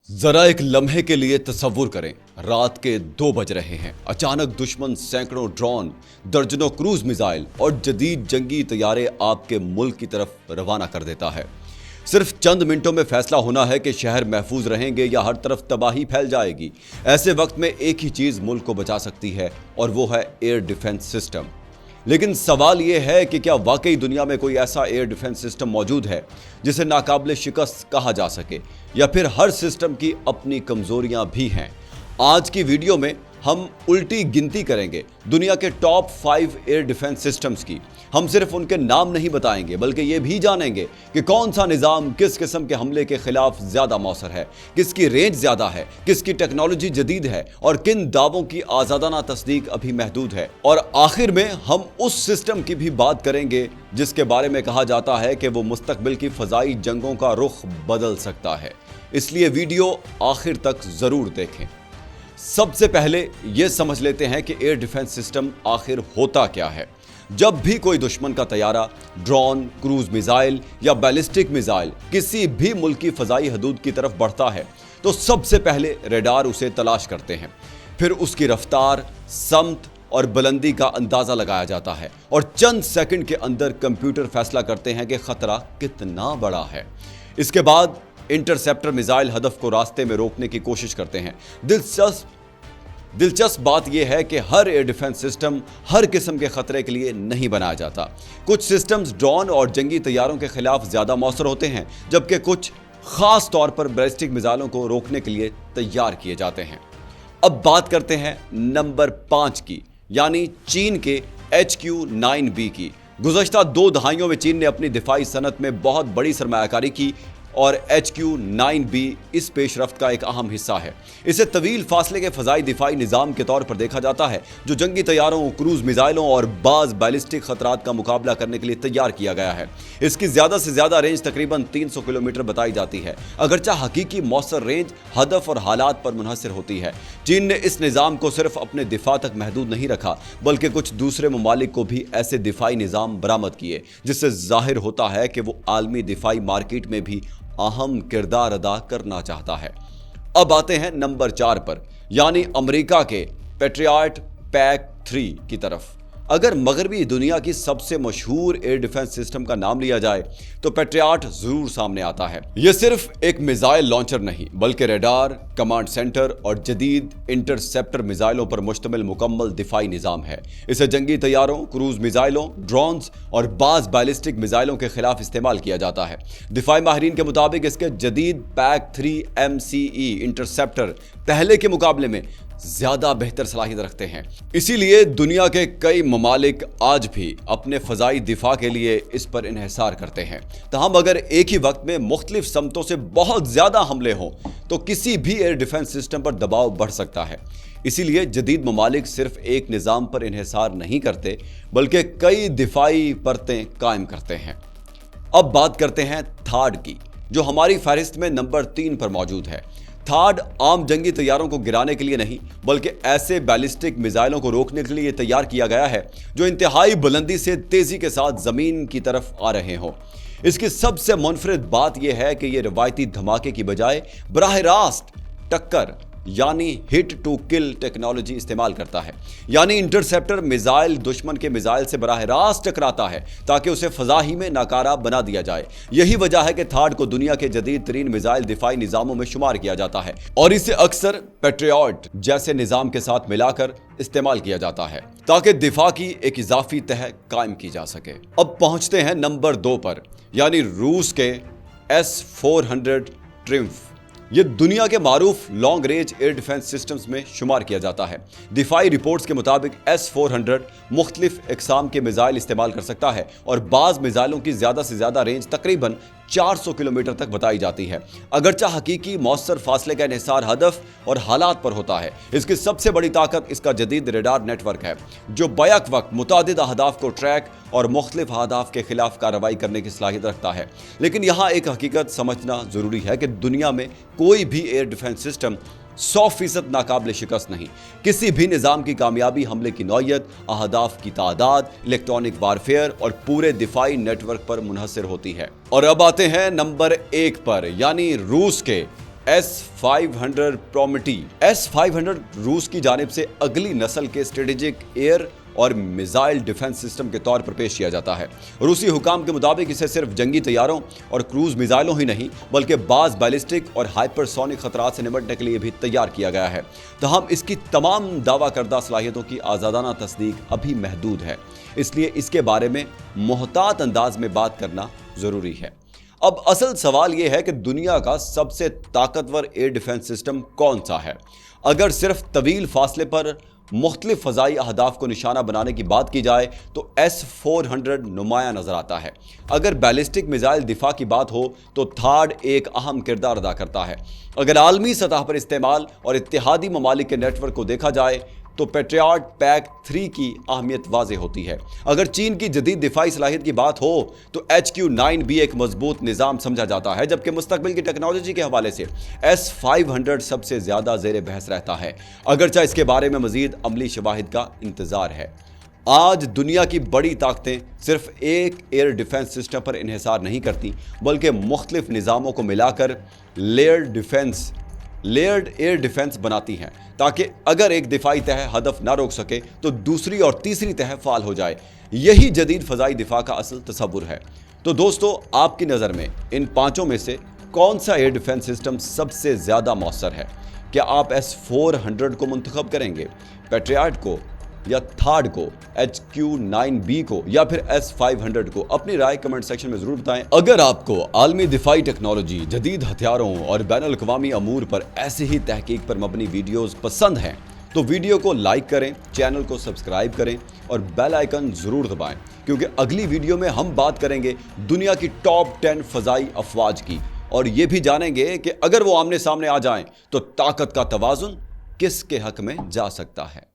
जरा एक लम्हे के लिए तसव्वुर करें, रात के 2 बज रहे हैं। अचानक दुश्मन सैकड़ों ड्रोन, दर्जनों क्रूज मिसाइल और जदीद जंगी तैयारे आपके मुल्क की तरफ रवाना कर देता है। सिर्फ चंद मिनटों में फैसला होना है कि शहर महफूज रहेंगे या हर तरफ तबाही फैल जाएगी। ऐसे वक्त में एक ही चीज मुल्क को बचा सकती है और वो है एयर डिफेंस सिस्टम। लेकिन सवाल ये है कि क्या वाकई दुनिया में कोई ऐसा एयर डिफेंस सिस्टम मौजूद है जिसे नाकाबिले शिकस्त कहा जा सके, या फिर हर सिस्टम की अपनी कमजोरियां भी हैं। आज की वीडियो में हम उल्टी गिनती करेंगे दुनिया के टॉप 5 एयर डिफेंस सिस्टम्स की। हम सिर्फ उनके नाम नहीं बताएंगे बल्कि ये भी जानेंगे कि कौन सा निज़ाम किस किस्म के हमले के खिलाफ ज़्यादा मौसर है, किसकी रेंज ज़्यादा है, किसकी टेक्नोलॉजी जदीद है और किन दावों की आज़ादाना तस्दीक अभी महदूद है। और आखिर में हम उस सिस्टम की भी बात करेंगे जिसके बारे में कहा जाता है कि वो मुस्तकबिल की फ़ज़ाई जंगों का रुख बदल सकता है। इसलिए वीडियो आखिर तक ज़रूर देखें। सबसे पहले यह समझ लेते हैं कि एयर डिफेंस सिस्टम आखिर होता क्या है। जब भी कोई दुश्मन का तैयारा, ड्रोन, क्रूज मिसाइल या बैलिस्टिक मिसाइल किसी भी मुल्क की फजाई हदूद की तरफ बढ़ता है तो सबसे पहले रेडार उसे तलाश करते हैं। फिर उसकी रफ्तार, समत और बुलंदी का अंदाजा लगाया जाता है और चंद सेकंड के अंदर कंप्यूटर फैसला करते हैं कि खतरा कितना बड़ा है। इसके बाद इंटरसेप्टर मिसाइल हदफ को रास्ते में रोकने की कोशिश करते हैं। दिलचस्प बात यह है कि हर एयर डिफेंस सिस्टम हर किस्म के खतरे के लिए नहीं बनाया जाता। कुछ सिस्टम्स ड्रोन और जंगी तैयारों के खिलाफ ज्यादा मौसर होते हैं, जबकि कुछ खास तौर पर बैलिस्टिक मिसाइलों को रोकने के लिए तैयार किए जाते हैं। अब बात करते हैं नंबर 5 की, यानी चीन के HQ-9B की। गुज़श्ता 2 दहाइयों में चीन ने अपनी दिफाई सनत में बहुत बड़ी सरमायाकारी की और HQ-9B इस पेशरफ्त का एक अहम हिस्सा है। इसे तवील फासले के फ़ज़ाई दिफाई निज़ाम के तौर पर देखा जाता है जो जंगी तैयारों, क्रूज मिसाइलों और बाज़ बैलिस्टिक खतरात का मुकाबला करने के लिए तैयार किया गया है। इसकी ज़्यादा से ज़्यादा रेंज तकरीबन 300 किलोमीटर बताई जाती है, अगरचा हकीकी मौसर रेंज हदफ और हालात पर मुनहसर होती है। चीन ने इस निज़ाम को सिर्फ अपने दिफा तक महदूद नहीं रखा बल्कि कुछ दूसरे ममालिक को भी ऐसे दिफाई निज़ाम बरामद किए, जिससे जाहिर होता है कि वो आलमी दिफाई मार्केट में भी अहम किरदार अदा करना चाहता है। अब आते हैं नंबर 4 पर, यानी अमेरिका के पैट्रियट PAC-3 की तरफ। अगर मगरबी दुनिया की सबसे मशहूर एयर डिफेंस सिस्टम का नाम लिया जाए तो पैट्रियट जरूर सामने आता है। यह सिर्फ एक मिसाइल लॉन्चर नहीं बल्कि रेडार, कमांड सेंटर और जदीद इंटरसेप्टर मिसाइलों पर मुश्तमिल मुकम्मल दिफाई निज़ाम है। इसे जंगी तैयारों, क्रूज मिसाइलों, ड्रोन्स और बाज़ बैलिस्टिक मिसाइलों के खिलाफ इस्तेमाल किया जाता है। दिफाई माहिरीन के मुताबिक इसके जदीद PAC-3 MCE इंटरसेप्टर पहले के मुकाबले में ज्यादा बेहतर सलाहियत रखते हैं। इसीलिए दुनिया के कई ममालिक आज भी अपने फजाई दिफा के लिए इस पर इन्हिसार करते हैं। तहम अगर एक ही वक्त में मुख्तलिफ समतों से बहुत ज्यादा हमले हों तो किसी भी एयर डिफेंस सिस्टम पर दबाव बढ़ सकता है। इसीलिए जदीद ममालिक सिर्फ एक निज़ाम पर इन्हिसार नहीं करते बल्कि कई दिफाई परतें कायम करते हैं। अब बात करते हैं थाड की, जो हमारी फहरिस्त में नंबर 3 पर मौजूद है। थाड आम जंगी तैयारों को गिराने के लिए नहीं बल्कि ऐसे बैलिस्टिक मिसाइलों को रोकने के लिए तैयार किया गया है जो इंतहाई बुलंदी से तेजी के साथ जमीन की तरफ आ रहे हों। इसकी सबसे मुनफरिद बात यह है कि यह रवायती धमाके की बजाय बराह रास्त टक्कर यानी हिट टू किल टेक्नोलॉजी इस्तेमाल करता है। यानी इंटरसेप्टर मिसाइल दुश्मन के मिसाइल से बराह रास्त टकराता है ताकि उसे फजा ही में नाकारा बना दिया जाए। यही वजह है कि थाड को दुनिया के जदीद तरीन मिसाइल दिफाई निज़ामों में शुमार किया जाता है और इसे अक्सर पैट्रियट जैसे निज़ाम के साथ मिलाकर इस्तेमाल किया जाता है ताकि दिफा की एक इजाफी तह कायम की जा सके। अब पहुंचते हैं नंबर 2 पर, यानी रूस के S-400 ट्रिम्फ। ये दुनिया के मारूफ long range air defence systems में शुमार किया जाता है। दिफाई रिपोर्ट्स के मुताबिक S-400 मुख्तलिफ इकसाम के मिसाइल इस्तेमाल कर सकता है और बाज़ मिसाइलों की ज़्यादा से ज़्यादा रेंज तकरीबन 400 किलोमीटर तक बताई जाती है, अगरचा हकीकी मौसर फासले का इन्हिसार हदफ और हालात पर होता है। इसकी सबसे बड़ी ताकत इसका जदीद रेडार नेटवर्क है जो बैक वक्त मुतादिद अहदाफ को ट्रैक और मुख्तलिफ अहदाफ के खिलाफ कार्रवाई करने की सलाहियत रखता है। लेकिन यहाँ एक हकीकत समझना ज़रूरी है कि दुनिया में कोई भी एयर डिफेंस सिस्टम 100% नाकाबिल शिकस्त नहीं। किसी भी निज़ाम की कामयाबी हमले की नौयत, अहदाफ की तादाद, इलेक्ट्रॉनिक वारफेयर और पूरे दिफाई नेटवर्क पर मुनहसर होती है। और अब आते हैं नंबर 1 पर, यानी रूस के S-500 प्रोमेटी। S-500 रूस की जानिब से अगली नस्ल के स्ट्रेटेजिक एयर और मिसाइल डिफेंस सिस्टम के तौर पर पेश किया जाता है। रूसी हुकाम के मुताबिक इसे सिर्फ जंगी तैयारों और क्रूज मिसाइलों ही नहीं बल्कि बाज बैलिस्टिक और हाइपरसोनिक खतरात से निपटने के लिए भी तैयार किया गया है। तमाम इसकी तमाम दावा करदा सलाहियतों की आज़ादाना तस्दीक अभी महदूद है, इसलिए इसके बारे में मोहतात अंदाज में बात करना ज़रूरी है। अब असल सवाल यह है कि दुनिया का सबसे ताकतवर एयर डिफेंस सिस्टम कौन सा है। अगर सिर्फ तवील फासले पर मुख्तलिफ फ़ज़ाई अहदाफ को निशाना बनाने की बात की जाए तो S-400 नुमाया नज़र आता है। अगर बैलिस्टिक मिसाइल दिफा की बात हो तो थाड एक अहम किरदार अदा करता है। अगर आलमी सतह पर इस्तेमाल और इत्तेहादी ममालिक के नेटवर्क को देखा जाए तो पैट्रियट PAC-3 की अहमियत वाज़ेह होती है। अगर चीन की जदीद दिफाई सलाहियत की बात हो तो HQ-9 भी एक मजबूत निज़ाम समझा जाता है, जबकि मुस्तकबिल की टेक्नोलॉजी के हवाले से S-500 सबसे ज़्यादा ज़ेर बहस रहता है, अगरचा इसके बारे में मज़ीद अमली शवाहिद का इंतज़ार है। आज दुनिया की बड़ी ताकतें सिर्फ एक एयर डिफेंस सिस्टम पर इन्हिसार नहीं करती बल्कि मुख्तलिफ निज़ामों को मिलाकर लेयर्ड एयर डिफेंस बनाती हैं, ताकि अगर एक दिफाई तह हदफ ना रोक सके तो दूसरी और तीसरी तह फाल हो जाए। यही जदीद फ़ज़ाई दिफा का असल तसव्वुर है। तो दोस्तों, आपकी नज़र में इन पांचों में से कौन सा एयर डिफेंस सिस्टम सबसे ज़्यादा मौसर है? क्या आप S-400 को मुंतखब करेंगे, पैट्रियट को या थाड को, HQ-9B को या फिर S-500 को? अपनी राय कमेंट सेक्शन में ज़रूर बताएं। अगर आपको आलमी दिफाई टेक्नोलॉजी, जदीद हथियारों और बैनुल-अक़वामी अमूर पर ऐसे ही तहकीक पर मबनी वीडियोज़ पसंद हैं तो वीडियो को लाइक करें, चैनल को सब्सक्राइब करें और बेल आइकन ज़रूर दबाएं, क्योंकि अगली वीडियो में हम बात करेंगे दुनिया की टॉप 10 फ़ज़ाई अफवाज की, और ये भी जानेंगे कि अगर वो आमने सामने आ जाएं तो ताकत का तवाज़ुन किसके हक में जा सकता है।